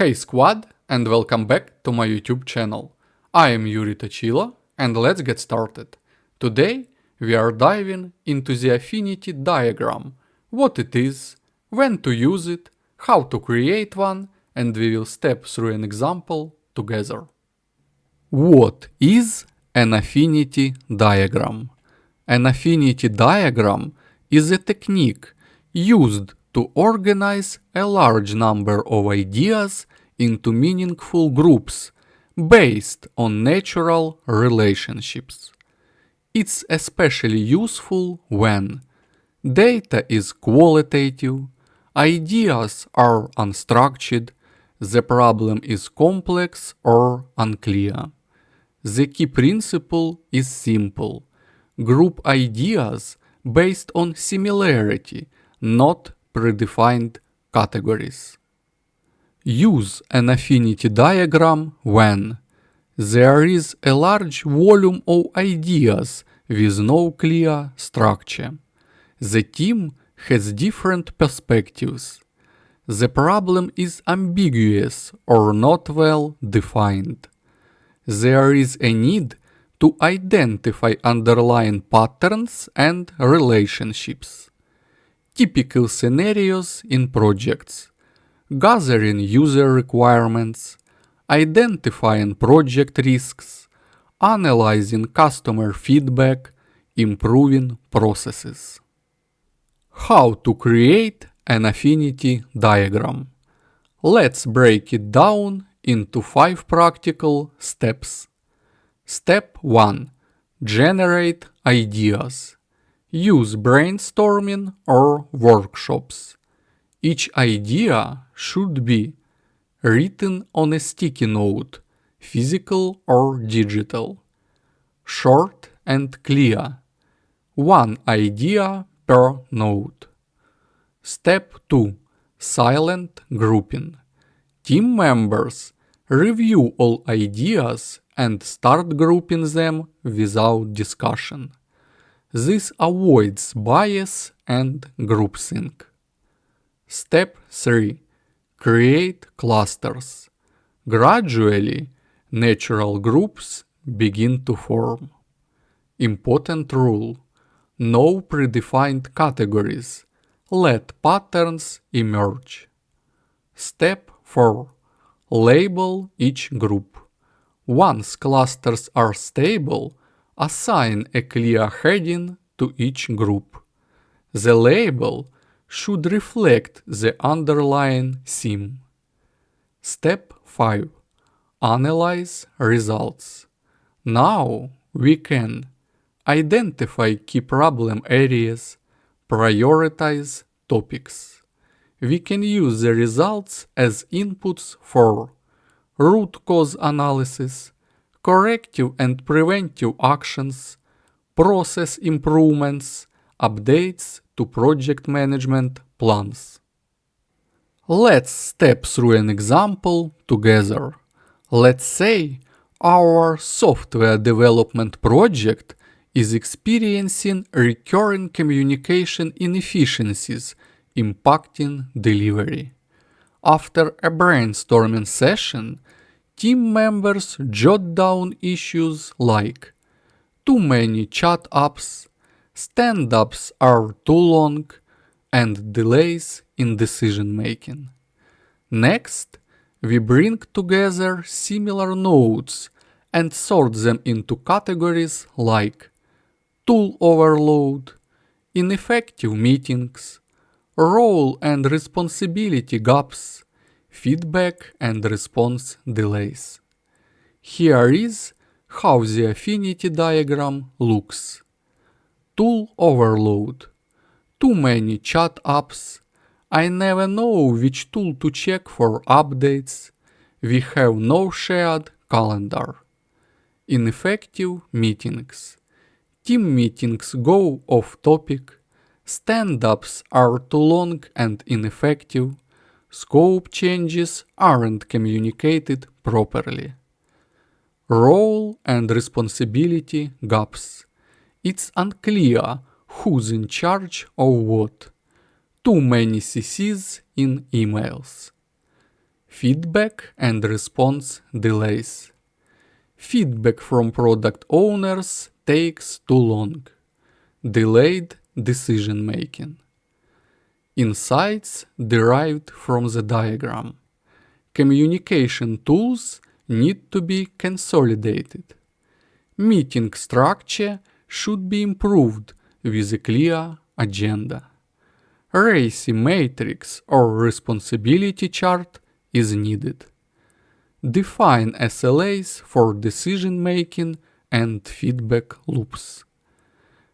Hey squad, and welcome back to my YouTube channel. I am Yuri Tochilo, and let's get started. Today we are diving into the Affinity Diagram, what it is, when to use it, how to create one, and we will step through an example together. What is an Affinity Diagram? An Affinity Diagram is a technique used to organize a large number of ideas into meaningful groups based on natural relationships. It's especially useful when data is qualitative, ideas are unstructured, the problem is complex or unclear. The key principle is simple. Group ideas based on similarity, not predefined categories. Use an affinity diagram when there is a large volume of ideas with no clear structure. The team has different perspectives. The problem is ambiguous or not well defined. There is a need to identify underlying patterns and relationships. Typical scenarios in projects: gathering user requirements, identifying project risks, analyzing customer feedback, improving processes. How to create an affinity diagram? Let's break it down into 5 practical steps. Step 1. Generate ideas. Use brainstorming or workshops. Each idea should be written on a sticky note, physical or digital. Short and clear. One idea per note. Step 2. Silent grouping. Team members review all ideas and start grouping them without discussion. This avoids bias and groupthink. Step 3. Create clusters. Gradually, natural groups begin to form. Important rule: no predefined categories. Let patterns emerge. Step 4. Label each group. Once clusters are stable, assign a clear heading to each group. The label should reflect the underlying theme. Step 5. Analyze results. Now we can identify key problem areas, prioritize topics. We can use the results as inputs for root cause analysis, corrective and preventive actions, process improvements, updates to project management plans. Let's step through an example together. Let's say our software development project is experiencing recurring communication inefficiencies impacting delivery. After a brainstorming session, team members jot down issues like too many chat apps, stand-ups are too long, and delays in decision making. Next, we bring together similar notes and sort them into categories like tool overload, ineffective meetings, role and responsibility gaps, feedback and response delays. Here is how the affinity diagram looks. Tool overload. Too many chat apps. I never know which tool to check for updates. We have no shared calendar. Ineffective meetings. Team meetings go off topic. Stand-ups are too long and ineffective. Scope changes aren't communicated properly. Role and responsibility gaps. It's unclear who's in charge of what. Too many CCs in emails. feedback and response delays. Feedback from product owners takes too long. Delayed decision making. Insights derived from the diagram. Communication tools need to be consolidated. Meeting structure should be improved with a clear agenda. RACI matrix or responsibility chart is needed. Define SLAs for decision making and feedback loops.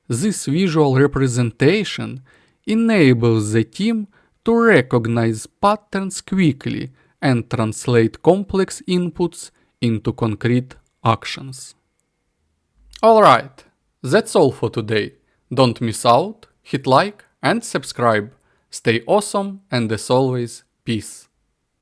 This visual representation enables the team to recognize patterns quickly and translate complex inputs into concrete actions. Alright, that's all for today. Don't miss out, hit like and subscribe. Stay awesome and as always, peace.